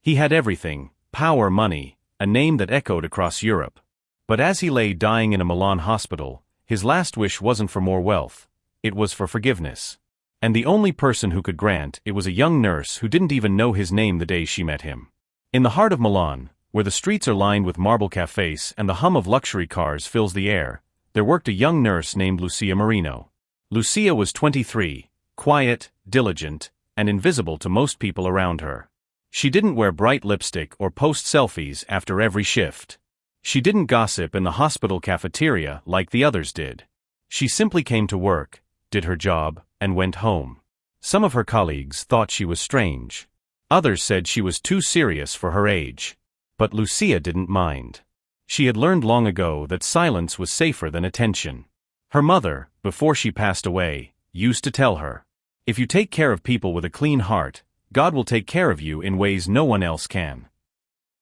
He had everything: power, money, a name that echoed across Europe. But as he lay dying in a Milan hospital, his last wish wasn't for more wealth, it was for forgiveness. And the only person who could grant it was a young nurse who didn't even know his name the day she met him. In the heart of Milan, where the streets are lined with marble cafes and the hum of luxury cars fills the air, there worked a young nurse named Lucia Marino. Lucia was 23, quiet, diligent, and invisible to most people around her. She didn't wear bright lipstick or post selfies after every shift. She didn't gossip in the hospital cafeteria like the others did. She simply came to work, did her job, and went home. Some of her colleagues thought she was strange. Others said she was too serious for her age. But Lucia didn't mind. She had learned long ago that silence was safer than attention. Her mother, before she passed away, used to tell her, "If you take care of people with a clean heart, God will take care of you in ways no one else can."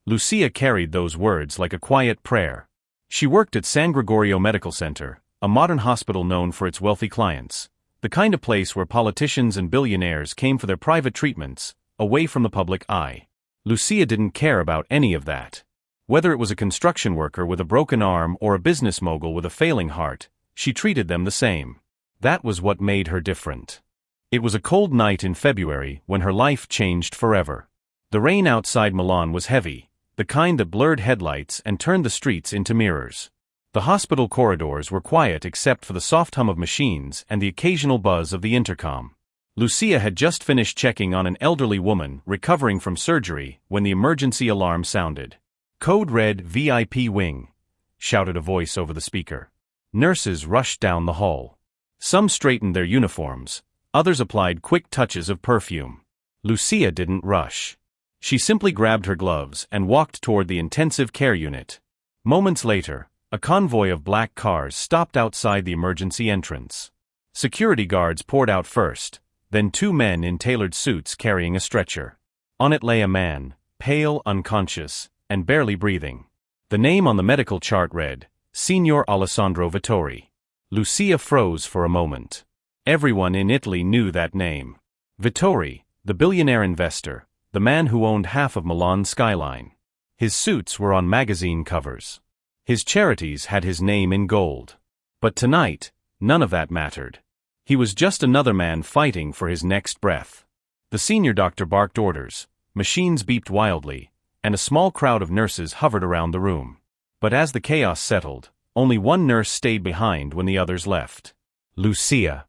Lucia carried those words like a quiet prayer. She worked at San Gregorio Medical Center, a modern hospital known for its wealthy clients, the kind of place where politicians and billionaires came for their private treatments, away from the public eye. Lucia didn't care about any of that. Whether it was a construction worker with a broken arm or a business mogul with a failing heart, she treated them the same. That was what made her different. It was a cold night in February when her life changed forever. The rain outside Milan was heavy, the kind that blurred headlights and turned the streets into mirrors. The hospital corridors were quiet except for the soft hum of machines and the occasional buzz of the intercom. Lucia had just finished checking on an elderly woman recovering from surgery when the emergency alarm sounded. "Code red, VIP wing," shouted a voice over the speaker. Nurses rushed down the hall. Some straightened their uniforms, others applied quick touches of perfume. Lucia didn't rush. She simply grabbed her gloves and walked toward the intensive care unit. Moments later, a convoy of black cars stopped outside the emergency entrance. Security guards poured out first, then two men in tailored suits carrying a stretcher. On it lay a man, pale, unconscious, and barely breathing. The name on the medical chart read, Signor Alessandro Vittori. Lucia froze for a moment. Everyone in Italy knew that name. Vittori, the billionaire investor, the man who owned half of Milan's skyline. His suits were on magazine covers. His charities had his name in gold. But tonight, none of that mattered. He was just another man fighting for his next breath. The senior doctor barked orders, machines beeped wildly, and a small crowd of nurses hovered around the room. But as the chaos settled, only one nurse stayed behind when the others left. Lucia.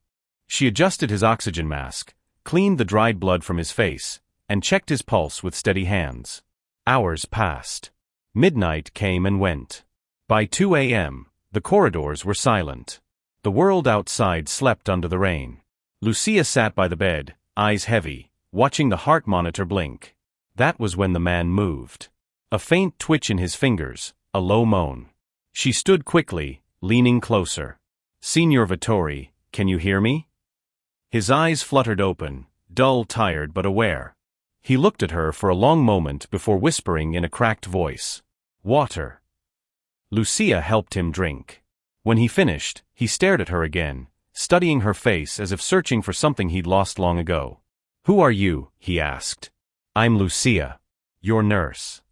She adjusted his oxygen mask, cleaned the dried blood from his face, and checked his pulse with steady hands. Hours passed. Midnight came and went. By 2 a.m., the corridors were silent. The world outside slept under the rain. Lucia sat by the bed, eyes heavy, watching the heart monitor blink. That was when the man moved. A faint twitch in his fingers, a low moan. She stood quickly, leaning closer. "Signor Vittori, can you hear me?" His eyes fluttered open, dull, tired but aware. He looked at her for a long moment before whispering in a cracked voice, "Water." Lucia helped him drink. When he finished, he stared at her again, studying her face as if searching for something he'd lost long ago. "Who are you?" he asked. "I'm Lucia. Your nurse."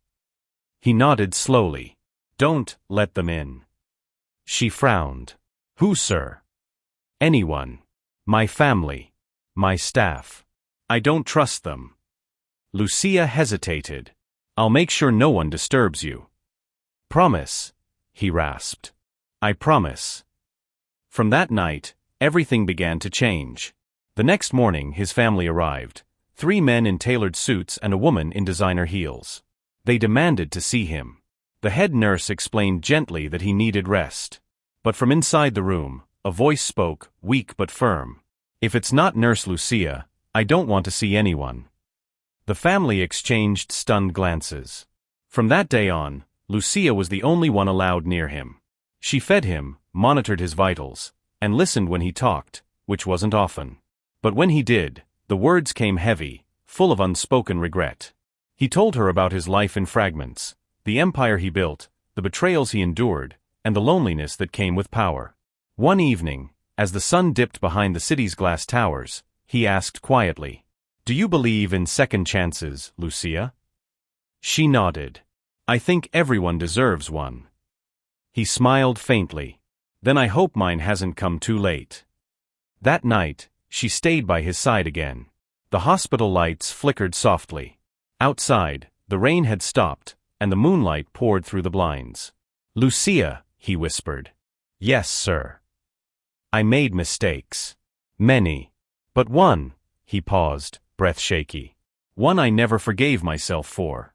He nodded slowly. "Don't let them in." She frowned. "Who, sir?" "Anyone. My family. My staff. I don't trust them." Lucia hesitated. "I'll make sure no one disturbs you." "Promise," he rasped. "I promise." From that night, everything began to change. The next morning his family arrived, 3 men in tailored suits and a woman in designer heels. They demanded to see him. The head nurse explained gently that he needed rest. But from inside the room, a voice spoke, weak but firm. "If it's not Nurse Lucia, I don't want to see anyone." The family exchanged stunned glances. From that day on, Lucia was the only one allowed near him. She fed him, monitored his vitals, and listened when he talked, which wasn't often. But when he did, the words came heavy, full of unspoken regret. He told her about his life in fragments, the empire he built, the betrayals he endured, and the loneliness that came with power. One evening, as the sun dipped behind the city's glass towers, he asked quietly, "Do you believe in second chances, Lucia?" She nodded. I think everyone deserves one. He smiled faintly. Then I hope mine hasn't come too late. That night, she stayed by his side again. The hospital lights flickered softly. Outside, the rain had stopped, and the moonlight poured through the blinds. Lucia, he whispered. Yes, sir. I made mistakes. Many. But one, he paused, breath shaky. One I never forgave myself for.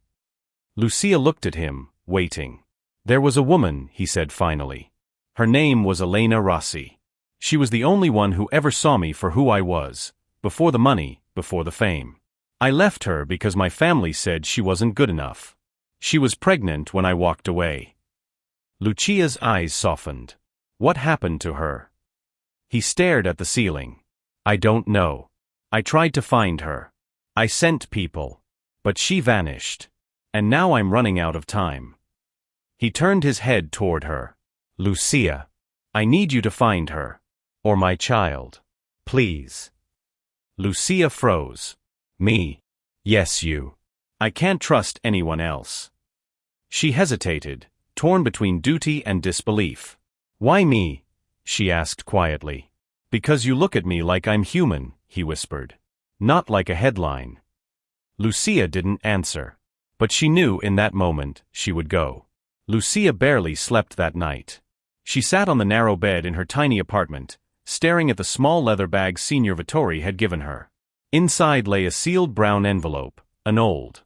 Lucia looked at him, waiting. There was a woman, he said finally. Her name was Elena Rossi. She was the only one who ever saw me for who I was, before the money, before the fame. I left her because my family said she wasn't good enough. She was pregnant when I walked away. Lucia's eyes softened. What happened to her? He stared at the ceiling. I don't know. I tried to find her. I sent people. But she vanished. And now I'm running out of time. He turned his head toward her. Lucia. I need you to find her. Or my child. Please. Lucia froze. Me. Yes, you. I can't trust anyone else. She hesitated, torn between duty and disbelief. Why me? She asked quietly. Because you look at me like I'm human, he whispered. Not like a headline. Lucia didn't answer. But she knew in that moment she would go. Lucia barely slept that night. She sat on the narrow bed in her tiny apartment, staring at the small leather bag Signor Vittori had given her. Inside lay a sealed brown envelope, an old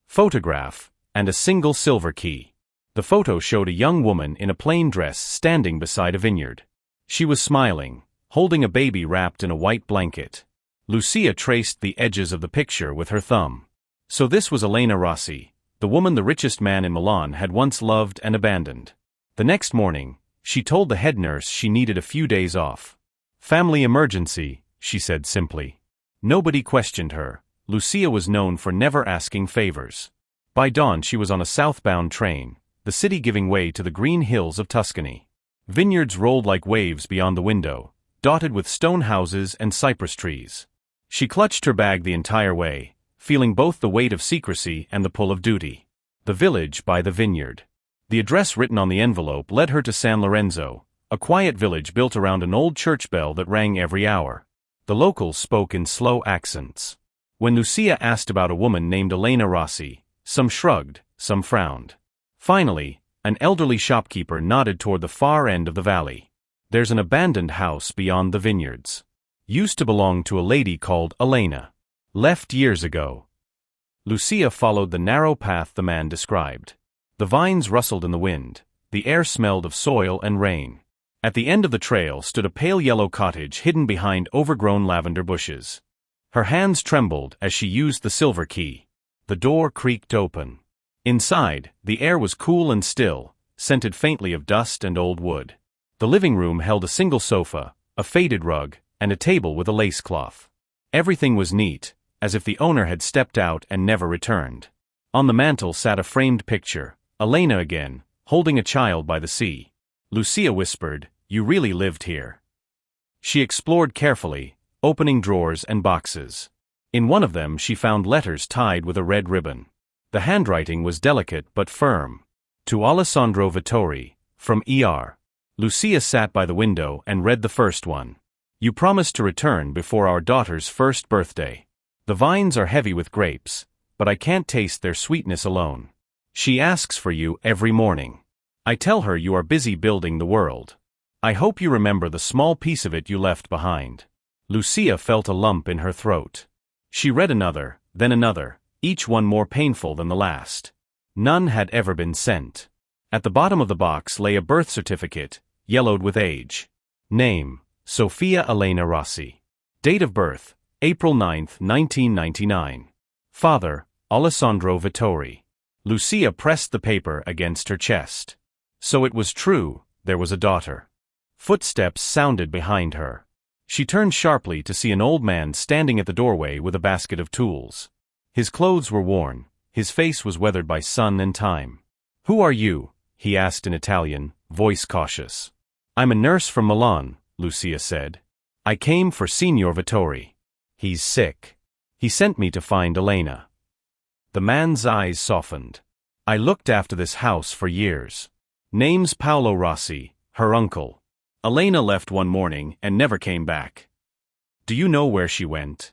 photograph, and a single silver key. The photo showed a young woman in a plain dress standing beside a vineyard. She was smiling, holding a baby wrapped in a white blanket. Lucia traced the edges of the picture with her thumb. So this was Elena Rossi, the woman the richest man in Milan had once loved and abandoned. The next morning, she told the head nurse she needed a few days off. Family emergency, she said simply. Nobody questioned her. Lucia was known for never asking favors. By dawn she was on a southbound train, the city giving way to the green hills of Tuscany. Vineyards rolled like waves beyond the window, dotted with stone houses and cypress trees. She clutched her bag the entire way, feeling both the weight of secrecy and the pull of duty. The village by the vineyard. The address written on the envelope led her to San Lorenzo, a quiet village built around an old church bell that rang every hour. The locals spoke in slow accents. When Lucia asked about a woman named Elena Rossi, some shrugged, some frowned. Finally, an elderly shopkeeper nodded toward the far end of the valley. There's an abandoned house beyond the vineyards. Used to belong to a lady called Elena. Left years ago. Lucia followed the narrow path the man described. The vines rustled in the wind. The air smelled of soil and rain. At the end of the trail stood a pale yellow cottage hidden behind overgrown lavender bushes. Her hands trembled as she used the silver key. The door creaked open. Inside, the air was cool and still, scented faintly of dust and old wood. The living room held a single sofa, a faded rug, and a table with a lace cloth. Everything was neat, as if the owner had stepped out and never returned. On the mantel sat a framed picture, Elena again, holding a child by the sea. Lucia whispered, "You really lived here." She explored carefully, opening drawers and boxes. In one of them she found letters tied with a red ribbon. The handwriting was delicate but firm. To Alessandro Vittori, from E.R. Lucia sat by the window and read the first one. You promised to return before our daughter's first birthday. The vines are heavy with grapes, but I can't taste their sweetness alone. She asks for you every morning. I tell her you are busy building the world. I hope you remember the small piece of it you left behind. Lucia felt a lump in her throat. She read another, then another, each one more painful than the last. None had ever been sent. At the bottom of the box lay a birth certificate, yellowed with age. Name, Sofia Elena Rossi. Date of birth, April 9, 1999. Father, Alessandro Vittori. Lucia pressed the paper against her chest. So it was true, there was a daughter. Footsteps sounded behind her. She turned sharply to see an old man standing at the doorway with a basket of tools. His clothes were worn, his face was weathered by sun and time. Who are you? He asked in Italian, voice cautious. I'm a nurse from Milan, Lucia said. I came for Signor Vittori. He's sick. He sent me to find Elena. The man's eyes softened. I looked after this house for years. Name's Paolo Rossi, her uncle. Elena left one morning and never came back. Do you know where she went?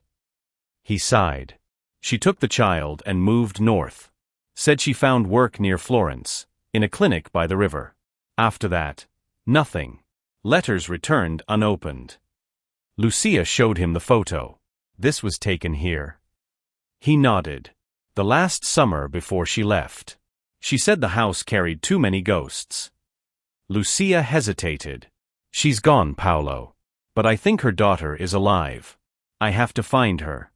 He sighed. She took the child and moved north. Said she found work near Florence, in a clinic by the river. After that, nothing. Letters returned unopened. Lucia showed him the photo. This was taken here. He nodded. The last summer before she left. She said the house carried too many ghosts. Lucia hesitated. She's gone, Paolo. But I think her daughter is alive. I have to find her.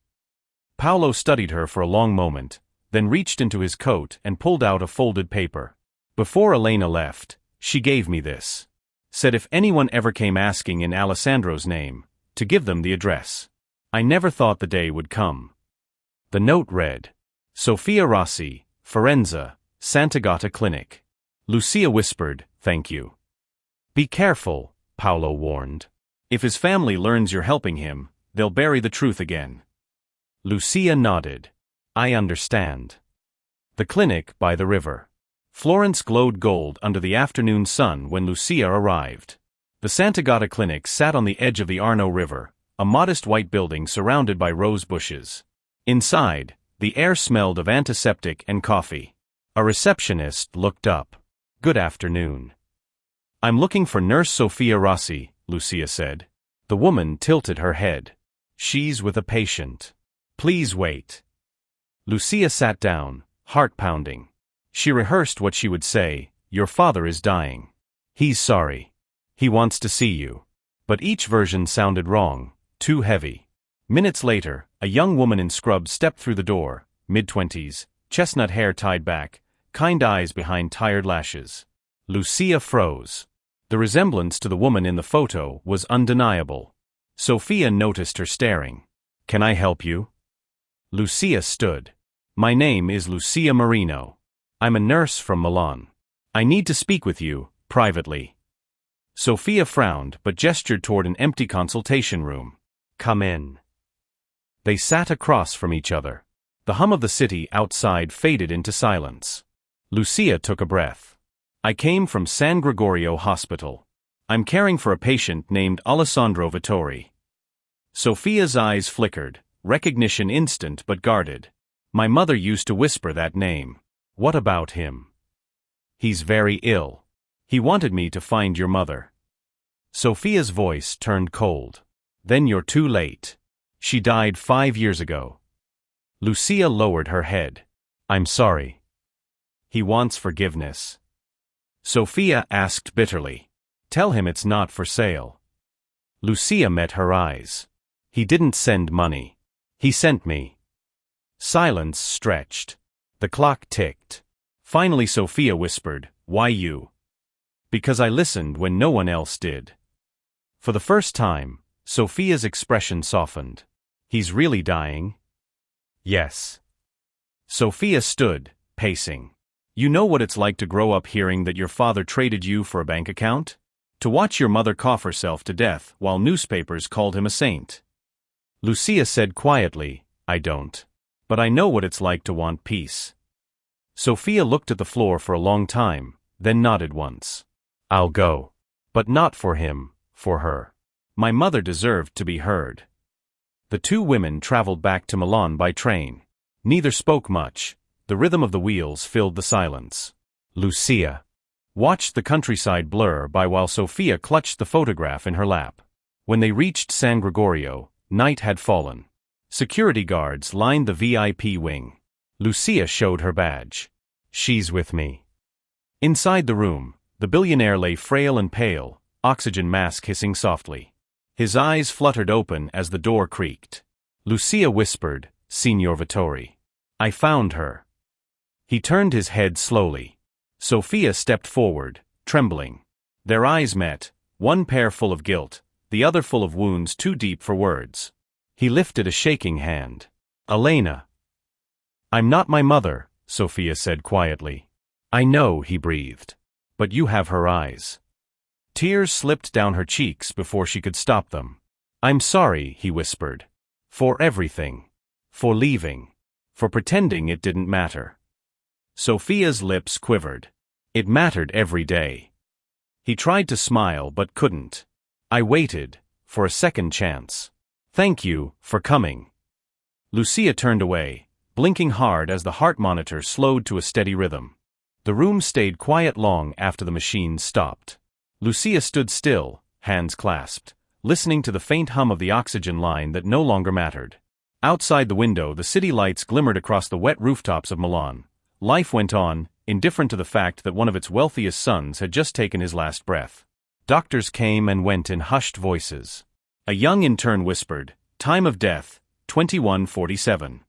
Paolo studied her for a long moment, then reached into his coat and pulled out a folded paper. Before Elena left, she gave me this. Said if anyone ever came asking in Alessandro's name, to give them the address. I never thought the day would come. The note read, Sofia Rossi, Firenze, Sant'Agata Clinic. Lucia whispered, thank you. Be careful, Paolo warned. If his family learns you're helping him, they'll bury the truth again. Lucia nodded. I understand. The clinic by the river. Florence glowed gold under the afternoon sun when Lucia arrived. The Sant'Agata Clinic sat on the edge of the Arno River, a modest white building surrounded by rose bushes. Inside, the air smelled of antiseptic and coffee. A receptionist looked up. Good afternoon. I'm looking for Nurse Sofia Rossi, Lucia said. The woman tilted her head. She's with a patient. Please wait. Lucia sat down, heart pounding. She rehearsed what she would say, your father is dying. He's sorry. He wants to see you. But each version sounded wrong, too heavy. Minutes later, a young woman in scrubs stepped through the door, mid-20s, chestnut hair tied back, kind eyes behind tired lashes. Lucia froze. The resemblance to the woman in the photo was undeniable. Sofia noticed her staring. Can I help you? Lucia stood. My name is Lucia Marino. I'm a nurse from Milan. I need to speak with you, privately. Sofia frowned but gestured toward an empty consultation room. Come in. They sat across from each other. The hum of the city outside faded into silence. Lucia took a breath. I came from San Gregorio Hospital. I'm caring for a patient named Alessandro Vittori. Sofia's eyes flickered, recognition instant but guarded. My mother used to whisper that name. What about him? He's very ill. He wanted me to find your mother. Sofia's voice turned cold. Then you're too late. She died 5 years ago. Lucia lowered her head. I'm sorry. He wants forgiveness. Sofia asked bitterly. Tell him it's not for sale. Lucia met her eyes. He didn't send money. He sent me. Silence stretched. The clock ticked. Finally Sofia whispered, Why you? Because I listened when no one else did. For the first time, Sofia's expression softened. He's really dying? Yes. Sofia stood, pacing. You know what it's like to grow up hearing that your father traded you for a bank account? To watch your mother cough herself to death while newspapers called him a saint. Lucia said quietly, I don't. But I know what it's like to want peace. Sofia looked at the floor for a long time, then nodded once. I'll go. But not for him, for her. My mother deserved to be heard. The two women traveled back to Milan by train. Neither spoke much. The rhythm of the wheels filled the silence. Lucia watched the countryside blur by while Sofia clutched the photograph in her lap. When they reached San Gregorio, night had fallen. Security guards lined the VIP wing. Lucia showed her badge. She's with me. Inside the room, the billionaire lay frail and pale, oxygen mask hissing softly. His eyes fluttered open as the door creaked. Lucia whispered, Signor Vittori. I found her. He turned his head slowly. Sofia stepped forward, trembling. Their eyes met, one pair full of guilt, the other full of wounds too deep for words. He lifted a shaking hand. Elena. I'm not my mother, Sofia said quietly. I know, he breathed. But you have her eyes. Tears slipped down her cheeks before she could stop them. I'm sorry, he whispered. For everything. For leaving. for pretending it didn't matter. Sophia's lips quivered. It mattered every day. He tried to smile but couldn't. I waited, for a second chance. Thank you, for coming. Lucia turned away, blinking hard as the heart monitor slowed to a steady rhythm. The room stayed quiet long after the machine stopped. Lucia stood still, hands clasped, listening to the faint hum of the oxygen line that no longer mattered. Outside the window, the city lights glimmered across the wet rooftops of Milan. Life went on, indifferent to the fact that one of its wealthiest sons had just taken his last breath. Doctors came and went in hushed voices. A young intern whispered, "Time of death, 21:47.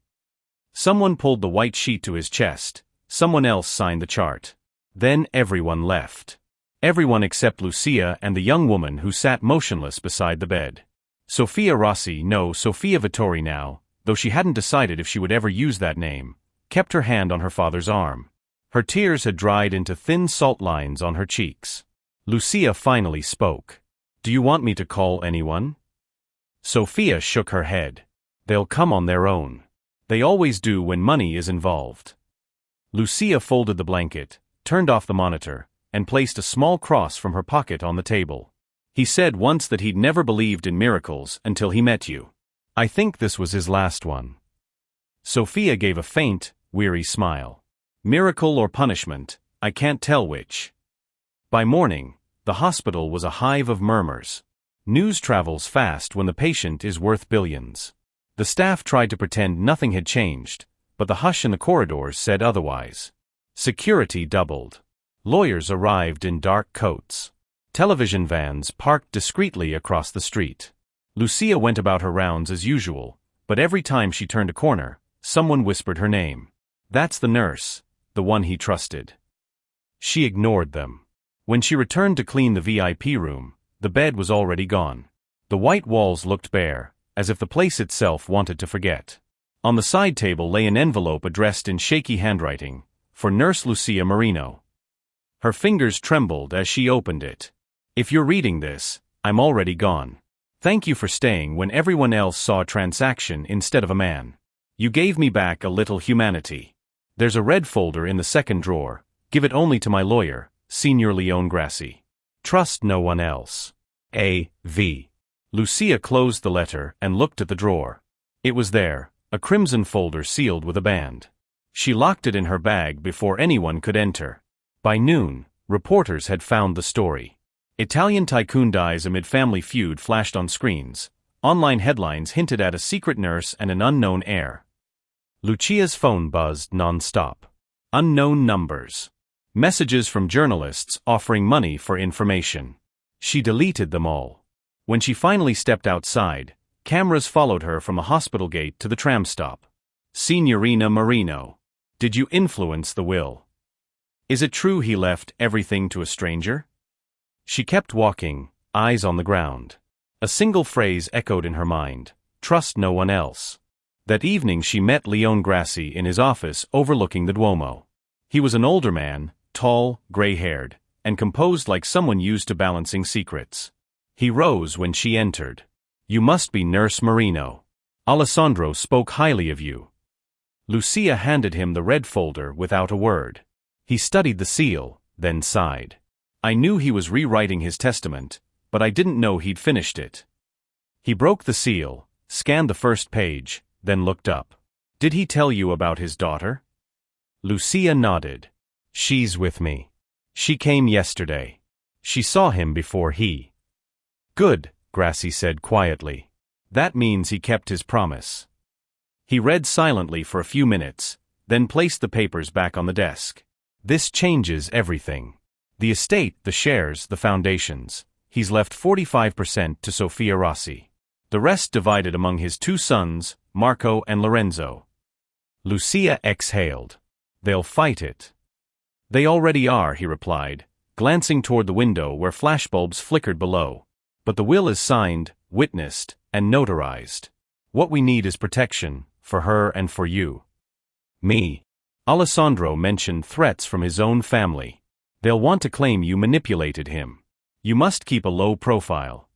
Someone pulled the white sheet to his chest. Someone else signed the chart. Then everyone left. Everyone except Lucia and the young woman who sat motionless beside the bed. Sofia Rossi, no, Sofia Vittori now, though she hadn't decided if she would ever use that name, kept her hand on her father's arm. Her tears had dried into thin salt lines on her cheeks. Lucia finally spoke. "Do you want me to call anyone?" Sofia shook her head. "They'll come on their own. They always do when money is involved." Lucia folded the blanket, turned off the monitor, and placed a small cross from her pocket on the table. "He said once that he'd never believed in miracles until he met you. I think this was his last one." Sofia gave a faint, weary smile. "Miracle or punishment, I can't tell which." By morning, the hospital was a hive of murmurs. News travels fast when the patient is worth billions. The staff tried to pretend nothing had changed, but the hush in the corridors said otherwise. Security doubled. Lawyers arrived in dark coats. Television vans parked discreetly across the street. Lucia went about her rounds as usual, but every time she turned a corner, someone whispered her name. That's the nurse, the one he trusted. She ignored them. When she returned to clean the VIP room, the bed was already gone. The white walls looked bare, as if the place itself wanted to forget. On the side table lay an envelope addressed in shaky handwriting, for Nurse Lucia Marino. Her fingers trembled as she opened it. "If you're reading this, I'm already gone. Thank you for staying when everyone else saw a transaction instead of a man. You gave me back a little humanity. There's a red folder in the second drawer. Give it only to my lawyer, Signor Leone Grassi. Trust no one else. A.V." Lucia closed the letter and looked at the drawer. It was there, a crimson folder sealed with a band. She locked it in her bag before anyone could enter. By noon, reporters had found the story. Italian tycoon dies amid family feud flashed on screens. Online headlines hinted at a secret nurse and an unknown heir. Lucia's phone buzzed non-stop. Unknown numbers. Messages from journalists offering money for information. She deleted them all. When she finally stepped outside, cameras followed her from a hospital gate to the tram stop. "Signorina Marino, did you influence the will? Is it true he left everything to a stranger?" She kept walking, eyes on the ground. A single phrase echoed in her mind: trust no one else. That evening she met Leone Grassi in his office overlooking the Duomo. He was an older man, tall, gray-haired, and composed like someone used to balancing secrets. He rose when she entered. "You must be Nurse Marino. Alessandro spoke highly of you." Lucia handed him the red folder without a word. He studied the seal, then sighed. "I knew he was rewriting his testament, but I didn't know he'd finished it." He broke the seal, scanned the first page, then looked up. "Did he tell you about his daughter?" Lucia nodded. "She's with me. She came yesterday. She saw him before he." "Good," Grassi said quietly. "That means he kept his promise." He read silently for a few minutes, then placed the papers back on the desk. "This changes everything. The estate, the shares, the foundations. He's left 45% to Sofia Rossi. The rest divided among his two sons, Marco and Lorenzo." Lucia exhaled. "They'll fight it." "They already are," he replied, glancing toward the window where flashbulbs flickered below. "But the will is signed, witnessed, and notarized. What we need is protection, for her and for you." "Me." Alessandro mentioned threats from his own family. "They'll want to claim you manipulated him. You must keep a low profile."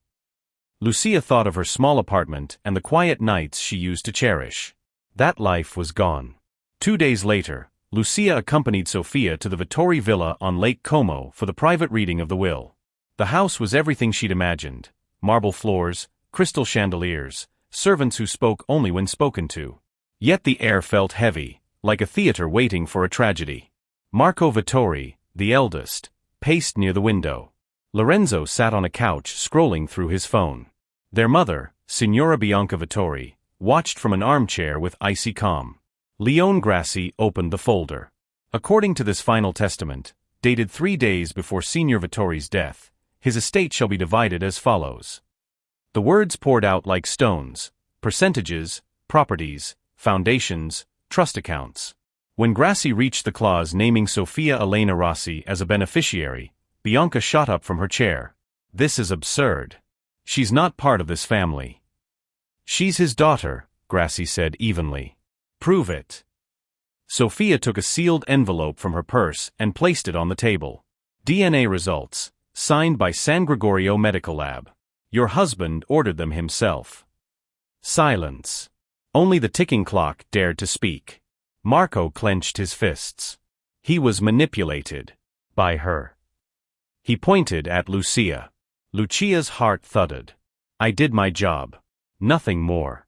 Lucia thought of her small apartment and the quiet nights she used to cherish. That life was gone. 2 days later, Lucia accompanied Sofia to the Vittori villa on Lake Como for the private reading of the will. The house was everything she'd imagined: marble floors, crystal chandeliers, servants who spoke only when spoken to. Yet the air felt heavy, like a theater waiting for a tragedy. Marco Vittori, the eldest, paced near the window. Lorenzo sat on a couch scrolling through his phone. Their mother, Signora Bianca Vittori, watched from an armchair with icy calm. Leone Grassi opened the folder. According to this final testament, dated 3 days before Signor Vittori's death, his estate shall be divided as follows. The words poured out like stones: percentages, properties, foundations, trust accounts. When Grassi reached the clause naming Sofia Elena Rossi as a beneficiary, Bianca shot up from her chair. This is absurd. She's not part of this family. She's his daughter, Grassi said evenly. Prove it. Sofia took a sealed envelope from her purse and placed it on the table. DNA results, signed by San Gregorio Medical Lab. Your husband ordered them himself. Silence. Only the ticking clock dared to speak. Marco clenched his fists. He was manipulated. By her. He pointed at Lucia. Lucia's heart thudded. I did my job. Nothing more.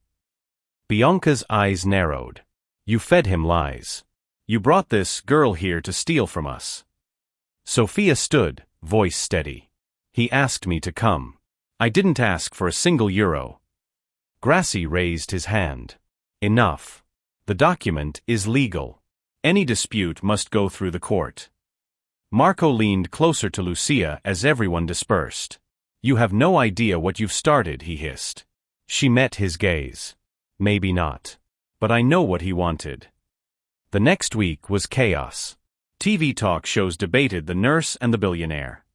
Bianca's eyes narrowed. You fed him lies. You brought this girl here to steal from us. Sofia stood, voice steady. He asked me to come. I didn't ask for a single euro. Grassi raised his hand. Enough. The document is legal. Any dispute must go through the court. Marco leaned closer to Lucia as everyone dispersed. You have no idea what you've started, he hissed. She met his gaze. Maybe not. But I know what he wanted. The next week was chaos. TV talk shows debated the nurse and the billionaire.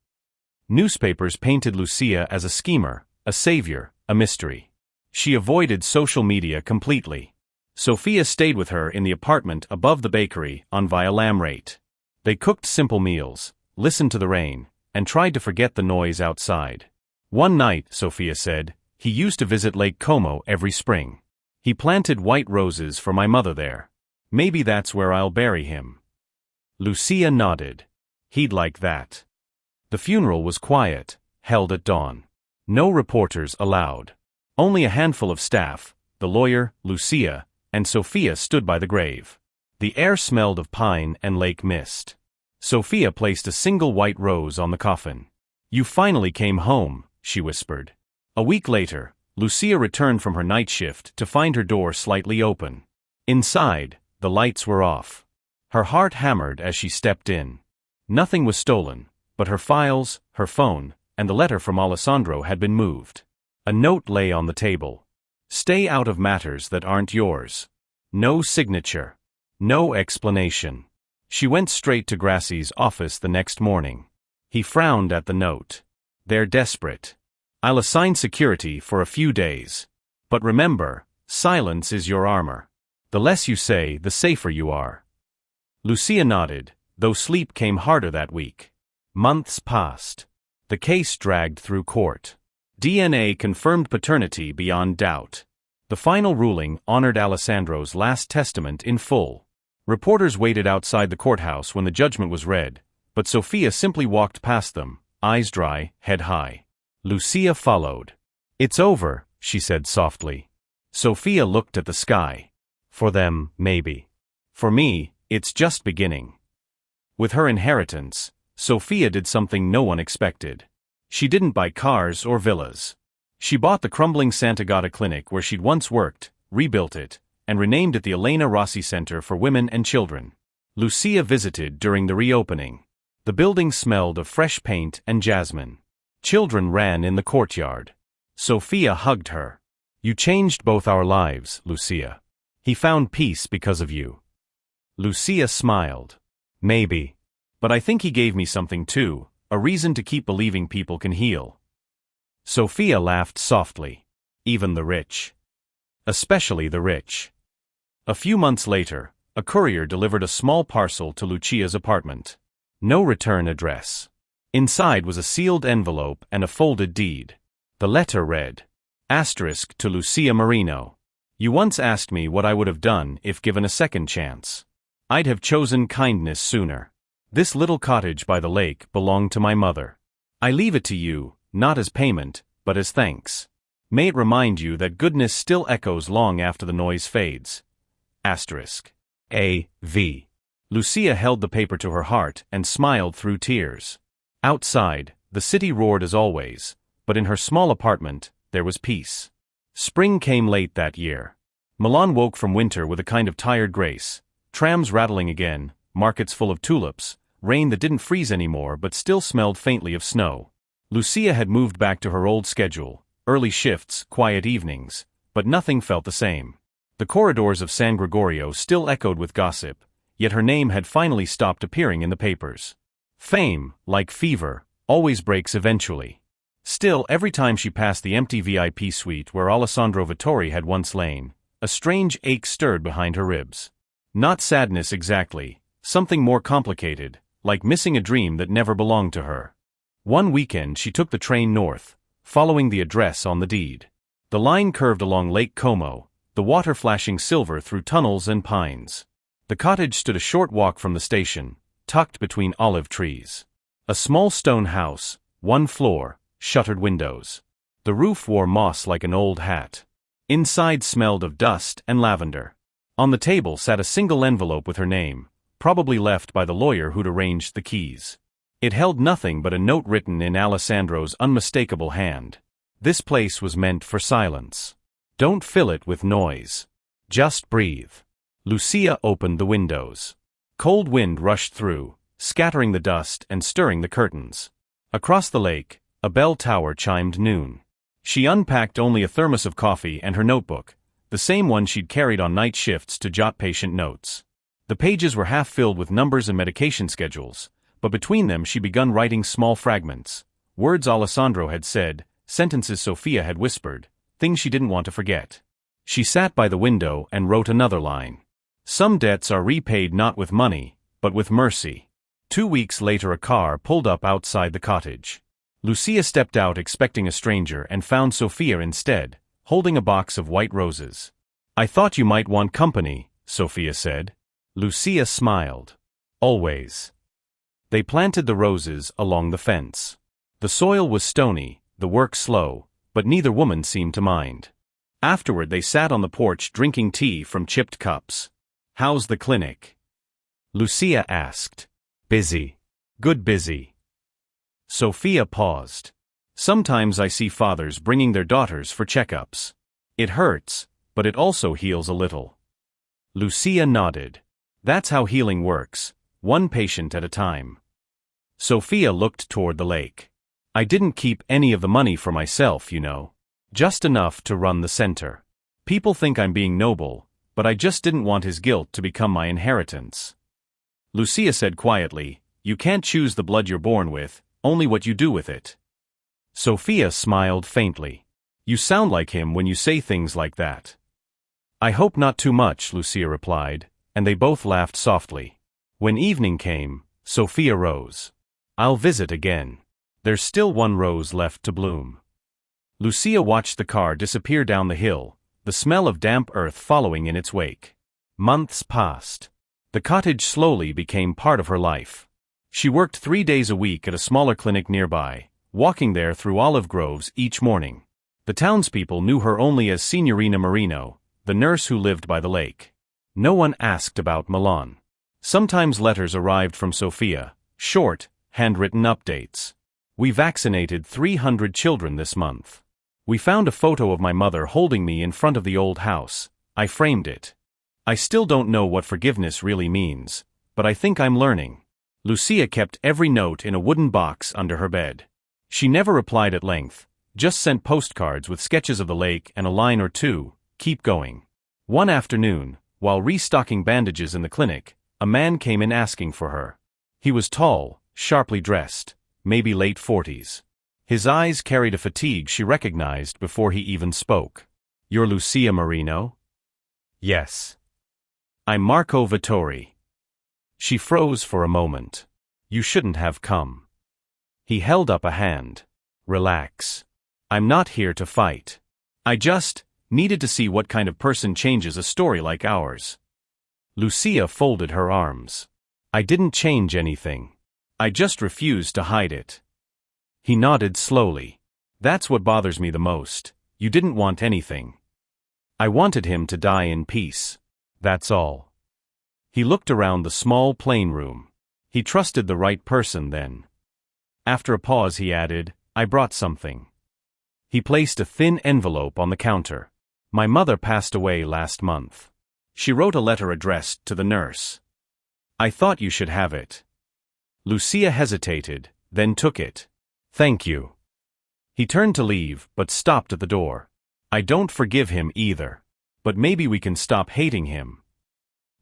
Newspapers painted Lucia as a schemer, a savior, a mystery. She avoided social media completely. Sofia stayed with her in the apartment above the bakery on Via Lamrate. They cooked simple meals, listened to the rain, and tried to forget the noise outside. One night, Sofia said, he used to visit Lake Como every spring. He planted white roses for my mother there. Maybe that's where I'll bury him. Lucia nodded. He'd like that. The funeral was quiet, held at dawn. No reporters allowed. Only a handful of staff, the lawyer, Lucia, and Sofia stood by the grave. The air smelled of pine and lake mist. Sofia placed a single white rose on the coffin. You finally came home, she whispered. A week later, Lucia returned from her night shift to find her door slightly open. Inside, the lights were off. Her heart hammered as she stepped in. Nothing was stolen, but her files, her phone, and the letter from Alessandro had been moved. A note lay on the table. Stay out of matters that aren't yours. No signature. No explanation. She went straight to Grassi's office the next morning. He frowned at the note. They're desperate. I'll assign security for a few days. But remember, silence is your armor. The less you say, the safer you are. Lucia nodded, though sleep came harder that week. Months passed. The case dragged through court. DNA confirmed paternity beyond doubt. The final ruling honored Alessandro's last testament in full. Reporters waited outside the courthouse when the judgment was read, but Sofia simply walked past them, eyes dry, head high. Lucia followed. It's over, she said softly. Sofia looked at the sky. For them, maybe. For me, it's just beginning. With her inheritance, Sofia did something no one expected. She didn't buy cars or villas. She bought the crumbling Sant'Agata clinic where she'd once worked, rebuilt it, and renamed it the Elena Rossi Center for Women and Children. Lucia visited during the reopening. The building smelled of fresh paint and jasmine. Children ran in the courtyard. Sofia hugged her. You changed both our lives, Lucia. He found peace because of you. Lucia smiled. Maybe. But I think he gave me something too, a reason to keep believing people can heal. Sofia laughed softly. Even the rich. Especially the rich. A few months later, a courier delivered a small parcel to Lucia's apartment. No return address. Inside was a sealed envelope and a folded deed. The letter read, Asterisk to Lucia Marino. You once asked me what I would have done if given a second chance. I'd have chosen kindness sooner. This little cottage by the lake belonged to my mother. I leave it to you, not as payment, but as thanks. May it remind you that goodness still echoes long after the noise fades. Asterisk. A.V. Lucia held the paper to her heart and smiled through tears. Outside, the city roared as always, but in her small apartment, there was peace. Spring came late that year. Milan woke from winter with a kind of tired grace, trams rattling again, markets full of tulips, rain that didn't freeze anymore but still smelled faintly of snow. Lucia had moved back to her old schedule, early shifts, quiet evenings, but nothing felt the same. The corridors of San Gregorio still echoed with gossip, yet her name had finally stopped appearing in the papers. Fame, like fever, always breaks eventually. Still, every time she passed the empty VIP suite where Alessandro Vittori had once lain, a strange ache stirred behind her ribs. Not sadness exactly, something more complicated, like missing a dream that never belonged to her. One weekend she took the train north, following the address on the deed. The line curved along Lake Como, the water flashing silver through tunnels and pines. The cottage stood a short walk from the station, tucked between olive trees. A small stone house, one floor, shuttered windows. The roof wore moss like an old hat. Inside smelled of dust and lavender. On the table sat a single envelope with her name, probably left by the lawyer who'd arranged the keys. It held nothing but a note written in Alessandro's unmistakable hand. This place was meant for silence. Don't fill it with noise. Just breathe. Lucia opened the windows. Cold wind rushed through, scattering the dust and stirring the curtains. Across the lake, a bell tower chimed noon. She unpacked only a thermos of coffee and her notebook, the same one she'd carried on night shifts to jot patient notes. The pages were half filled with numbers and medication schedules, but between them she begun writing small fragments. Words Alessandro had said, sentences Sophia had whispered, things she didn't want to forget. She sat by the window and wrote another line. Some debts are repaid not with money, but with mercy. 2 weeks later a car pulled up outside the cottage. Lucia stepped out expecting a stranger and found Sophia instead, holding a box of white roses. I thought you might want company, Sophia said. Lucia smiled. Always. They planted the roses along the fence. The soil was stony, the work slow, but neither woman seemed to mind. Afterward they sat on the porch drinking tea from chipped cups. How's the clinic? Lucia asked. Busy. Good busy. Sophia paused. Sometimes I see fathers bringing their daughters for checkups. It hurts, but it also heals a little. Lucia nodded. That's how healing works, one patient at a time. Sophia looked toward the lake. I didn't keep any of the money for myself, you know. Just enough to run the center. People think I'm being noble, but I just didn't want his guilt to become my inheritance. Lucia said quietly, you can't choose the blood you're born with, only what you do with it. Sophia smiled faintly. You sound like him when you say things like that. I hope not too much, Lucia replied, and they both laughed softly. When evening came, Sophia rose. I'll visit again. There's still one rose left to bloom. Lucia watched the car disappear down the hill, the smell of damp earth following in its wake. Months passed. The cottage slowly became part of her life. She worked 3 days a week at a smaller clinic nearby, walking there through olive groves each morning. The townspeople knew her only as Signorina Marino, the nurse who lived by the lake. No one asked about Milan. Sometimes letters arrived from Sophia, short, handwritten updates. We vaccinated 300 children this month. We found a photo of my mother holding me in front of the old house. I framed it. I still don't know what forgiveness really means, but I think I'm learning. Lucia kept every note in a wooden box under her bed. She never replied at length, just sent postcards with sketches of the lake and a line or two, keep going. One afternoon, while restocking bandages in the clinic, a man came in asking for her. He was tall, sharply dressed, maybe late 40s. His eyes carried a fatigue she recognized before he even spoke. You're Lucia Marino? Yes. I'm Marco Vittori. She froze for a moment. You shouldn't have come. He held up a hand. Relax. I'm not here to fight. I just needed to see what kind of person changes a story like ours. Lucia folded her arms. I didn't change anything. I just refused to hide it. He nodded slowly. That's what bothers me the most. You didn't want anything. I wanted him to die in peace. That's all. He looked around the small plain room. He trusted the right person then. After a pause he added, I brought something. He placed a thin envelope on the counter. My mother passed away last month. She wrote a letter addressed to the nurse. I thought you should have it. Lucia hesitated, then took it. Thank you. He turned to leave, but stopped at the door. I don't forgive him either. But maybe we can stop hating him.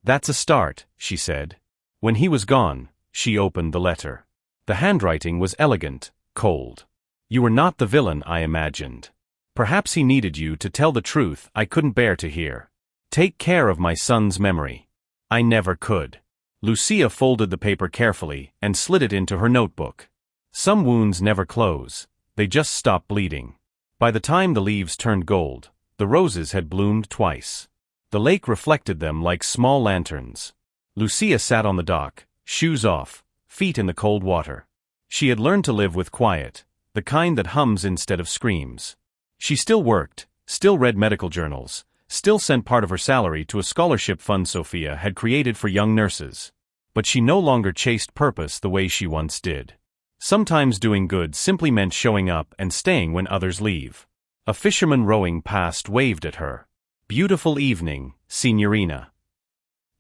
That's a start, she said. When he was gone, she opened the letter. The handwriting was elegant, cold. You were not the villain I imagined. Perhaps he needed you to tell the truth I couldn't bear to hear. Take care of my son's memory. I never could. Lucia folded the paper carefully and slid it into her notebook. Some wounds never close, they just stop bleeding. By the time the leaves turned gold, the roses had bloomed twice. The lake reflected them like small lanterns. Lucia sat on the dock, shoes off, feet in the cold water. She had learned to live with quiet, the kind that hums instead of screams. She still worked, still read medical journals, still sent part of her salary to a scholarship fund Sophia had created for young nurses. But she no longer chased purpose the way she once did. Sometimes doing good simply meant showing up and staying when others leave. A fisherman rowing past waved at her. Beautiful evening, Signorina.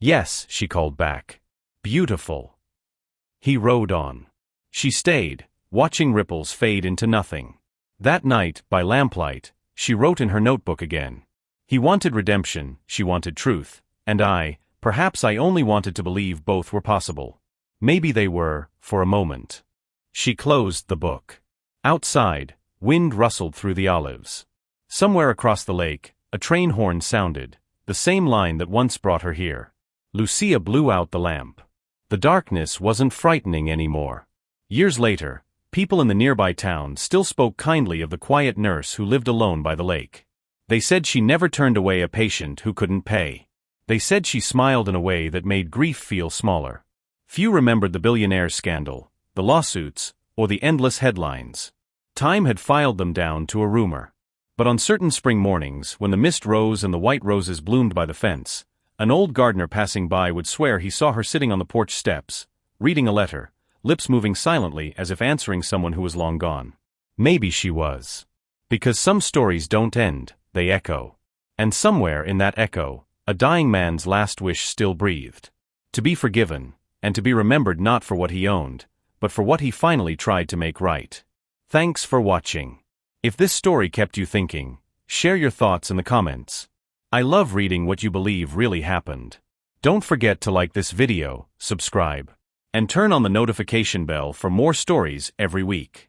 Yes, she called back. Beautiful. He rowed on. She stayed, watching ripples fade into nothing. That night, by lamplight, she wrote in her notebook again. He wanted redemption, she wanted truth, and perhaps I only wanted to believe both were possible. Maybe they were, for a moment. She closed the book. Outside, wind rustled through the olives. Somewhere across the lake, a train horn sounded, the same line that once brought her here. Lucia blew out the lamp. The darkness wasn't frightening anymore. Years later, people in the nearby town still spoke kindly of the quiet nurse who lived alone by the lake. They said she never turned away a patient who couldn't pay. They said she smiled in a way that made grief feel smaller. Few remembered the Billionaire scandal, the lawsuits, or the endless headlines. Time had filed them down to a rumor. But on certain spring mornings, when the mist rose and the white roses bloomed by the fence, an old gardener passing by would swear he saw her sitting on the porch steps, reading a letter, lips moving silently as if answering someone who was long gone. Maybe she was. Because some stories don't end, they echo. And somewhere in that echo, a dying man's last wish still breathed. To be forgiven, and to be remembered not for what he owned, but for what he finally tried to make right. Thanks for watching. If this story kept you thinking, share your thoughts in the comments. I love reading what you believe really happened. Don't forget to like this video, subscribe, and turn on the notification bell for more stories every week.